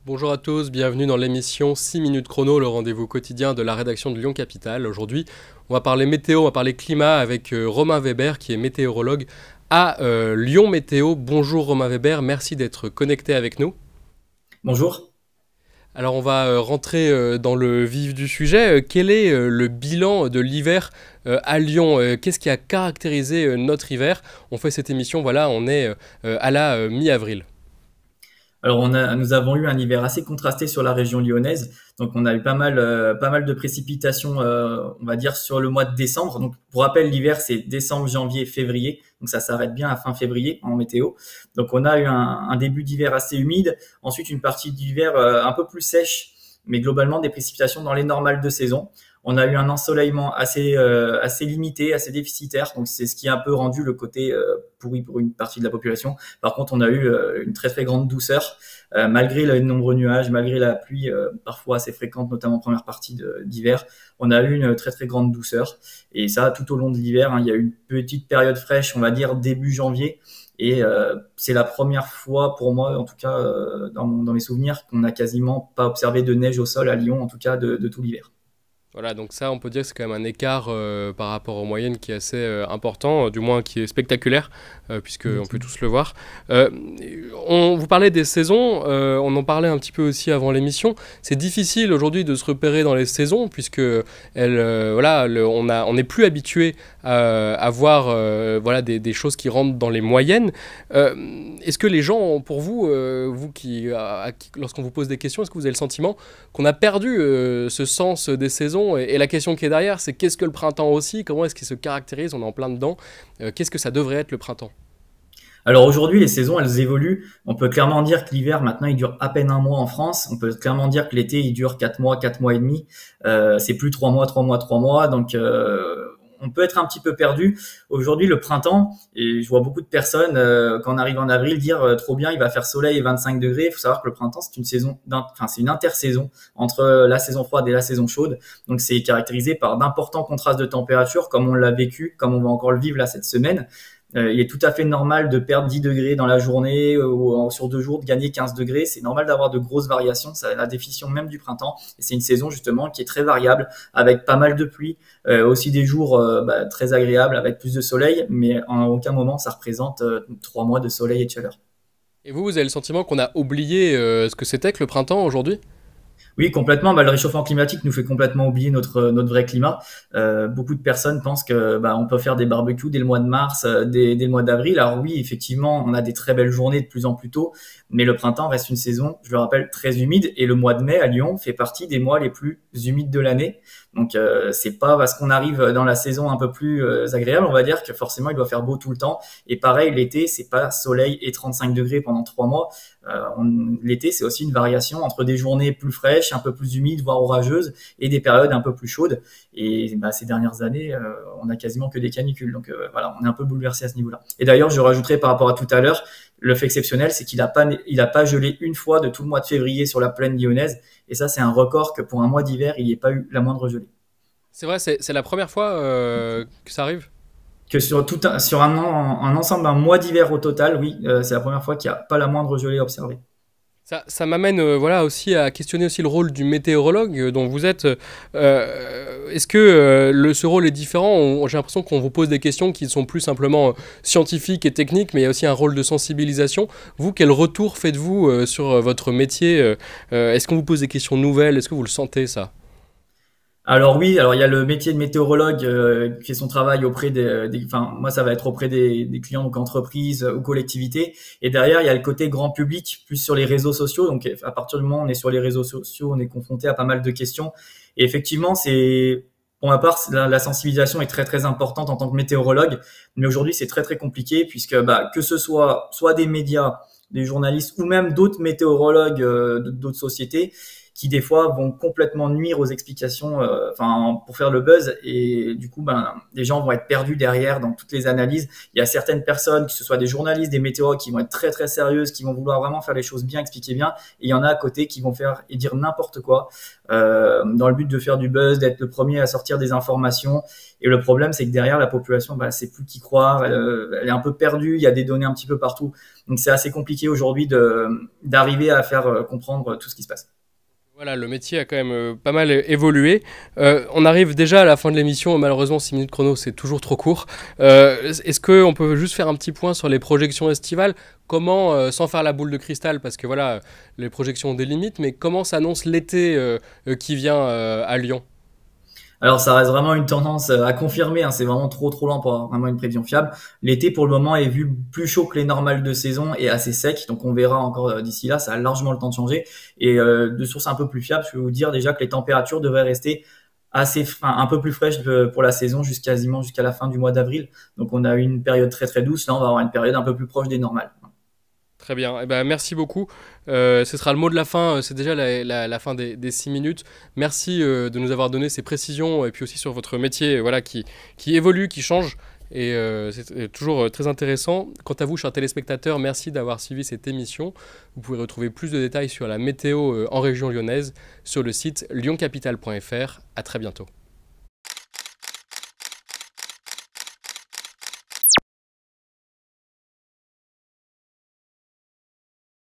Bonjour à tous, bienvenue dans l'émission 6 minutes chrono, le rendez-vous quotidien de la rédaction de Lyon Capitale. Aujourd'hui, on va parler météo, on va parler climat avec Romain Weber qui est météorologue à Lyon Météo. Bonjour Romain Weber, merci d'être connecté avec nous. Bonjour. Alors on va rentrer dans le vif du sujet. Quel est le bilan de l'hiver à Lyon? Qu'est-ce qui a caractérisé notre hiver? On fait cette émission, voilà, on est à la mi-avril. Alors nous avons eu un hiver assez contrasté sur la région lyonnaise. Donc on a eu pas mal de précipitations, on va dire sur le mois de décembre. Donc pour rappel, l'hiver c'est décembre, janvier, février. Donc ça s'arrête bien à fin février en météo. Donc on a eu un début d'hiver assez humide. Ensuite une partie d'hiver un peu plus sèche, mais globalement des précipitations dans les normales de saison. On a eu un ensoleillement assez limité, assez déficitaire. Donc c'est ce qui a un peu rendu le côté pourri pour une partie de la population. Par contre, on a eu une très très grande douceur malgré les nombreux nuages, malgré la pluie parfois assez fréquente, notamment en première partie d'hiver. On a eu une très très grande douceur et ça tout au long de l'hiver. Il y a eu une petite période fraîche, on va dire début janvier. Et c'est la première fois pour moi, en tout cas dans mes souvenirs, qu'on n'a quasiment pas observé de neige au sol à Lyon, en tout cas de tout l'hiver. Voilà, donc ça, on peut dire que c'est quand même un écart par rapport aux moyennes qui est assez important, du moins qui est spectaculaire, puisqu'on peut tous le voir. Euh, vous parlait des saisons, on en parlait un petit peu aussi avant l'émission. C'est difficile aujourd'hui de se repérer dans les saisons, puisque on n'est plus habitué à voir voilà, des choses qui rentrent dans les moyennes. Est-ce que les gens, pour vous, lorsqu'on vous pose des questions, est-ce que vous avez le sentiment qu'on a perdu ce sens des saisons? Et la question qui est derrière, c'est qu'est-ce que le printemps aussi? Comment est-ce qu'il se caractérise? On est en plein dedans. Qu'est-ce que ça devrait être le printemps? Alors aujourd'hui, les saisons, elles évoluent. On peut clairement dire que l'hiver, maintenant, il dure à peine un mois en France. On peut clairement dire que l'été, il dure 4 mois et demi. C'est plus 3 mois, 3 mois, 3 mois. Donc, on peut être un petit peu perdu. Aujourd'hui, le printemps, et je vois beaucoup de personnes, quand on arrive en avril, dire trop bien, il va faire soleil et 25 degrés. Il faut savoir que le printemps, c'est une intersaison entre la saison froide et la saison chaude. Donc, c'est caractérisé par d'importants contrastes de température, comme on l'a vécu, comme on va encore le vivre là cette semaine. Il est tout à fait normal de perdre 10 degrés dans la journée ou sur 2 jours, de gagner 15 degrés. C'est normal d'avoir de grosses variations. C'est la définition même du printemps. Et c'est une saison justement qui est très variable, avec pas mal de pluie, aussi des jours très agréables avec plus de soleil, mais en aucun moment ça représente 3 mois de soleil et de chaleur. Et vous avez le sentiment qu'on a oublié ce que c'était que le printemps aujourd'hui? Oui, complètement. Le réchauffement climatique nous fait complètement oublier notre vrai climat. Beaucoup de personnes pensent que on peut faire des barbecues dès le mois de mars, dès le mois d'avril. Alors oui, effectivement, on a des très belles journées de plus en plus tôt, mais le printemps reste une saison, je le rappelle, très humide. Et le mois de mai à Lyon fait partie des mois les plus humides de l'année. Donc c'est pas parce qu'on arrive dans la saison un peu plus agréable, on va dire, que forcément il doit faire beau tout le temps. Et pareil, l'été, c'est pas soleil et 35 degrés pendant 3 mois. L'été, c'est aussi une variation entre des journées plus fraîches, un peu plus humides, voire orageuses, et des périodes un peu plus chaudes. Et ces dernières années, on a quasiment que des canicules. Donc voilà, on est un peu bouleversé à ce niveau-là. Et d'ailleurs, je rajouterais par rapport à tout à l'heure, le fait exceptionnel, c'est qu'il a pas gelé une fois de tout le mois de février sur la plaine lyonnaise. Et ça, c'est un record que pour un mois d'hiver, il n'y ait pas eu la moindre gelée. C'est vrai, c'est la première fois que ça arrive? Que sur un ensemble d'un mois d'hiver au total, oui, c'est la première fois qu'il n'y a pas la moindre gelée observée. Ça m'amène voilà, aussi à questionner aussi le rôle du météorologue dont vous êtes. Est-ce que ce rôle est différent? J'ai l'impression qu'on vous pose des questions qui sont plus simplement scientifiques et techniques, mais il y a aussi un rôle de sensibilisation. Vous, quel retour faites-vous sur votre métier? Est-ce qu'on vous pose des questions nouvelles? Est-ce que vous le sentez, ça? Alors oui, alors il y a le métier de météorologue qui fait son travail auprès enfin moi ça va être auprès des clients, donc entreprises ou collectivités. Et derrière il y a le côté grand public, plus sur les réseaux sociaux. Donc à partir du moment où on est sur les réseaux sociaux, on est confronté à pas mal de questions. Et effectivement, pour ma part, la sensibilisation est très très importante en tant que météorologue. Mais aujourd'hui c'est très très compliqué puisque que ce soit des médias, des journalistes ou même d'autres météorologues d'autres sociétés qui des fois vont complètement nuire aux explications, pour faire le buzz. Et du coup, les gens vont être perdus derrière dans toutes les analyses. Il y a certaines personnes, que ce soit des journalistes, des météorologues, qui vont être très très sérieuses, qui vont vouloir vraiment faire les choses bien, expliquer bien. Et il y en a à côté qui vont faire et dire n'importe quoi, dans le but de faire du buzz, d'être le premier à sortir des informations. Et le problème, c'est que derrière, la population, c'est plus qu'y croire. Elle est un peu perdue. Il y a des données un petit peu partout. Donc, c'est assez compliqué aujourd'hui d'arriver à faire comprendre tout ce qui se passe. Voilà, le métier a quand même pas mal évolué. On arrive déjà à la fin de l'émission. Malheureusement, 6 minutes chrono, c'est toujours trop court. Est-ce qu'on peut juste faire un petit point sur les projections estivales? Comment, sans faire la boule de cristal, parce que voilà, les projections ont des limites, mais comment s'annonce l'été qui vient à Lyon? Alors, ça reste vraiment une tendance à confirmer, hein. C'est vraiment trop lent pour avoir vraiment une prévision fiable. L'été, pour le moment, est vu plus chaud que les normales de saison et assez sec. Donc, on verra encore d'ici là. Ça a largement le temps de changer. Et de sources un peu plus fiables, je peux vous dire déjà que les températures devraient rester un peu plus fraîches pour la saison quasiment jusqu'à la fin du mois d'avril. Donc, on a eu une période très très douce. Là, on va avoir une période un peu plus proche des normales. Très bien. Eh ben, merci beaucoup. Ce sera le mot de la fin. C'est déjà la fin des 6 minutes. Merci de nous avoir donné ces précisions et puis aussi sur votre métier voilà, qui évolue, qui change. Et c'est toujours très intéressant. Quant à vous, chers téléspectateurs, merci d'avoir suivi cette émission. Vous pouvez retrouver plus de détails sur la météo en région lyonnaise sur le site lyoncapital.fr. À très bientôt.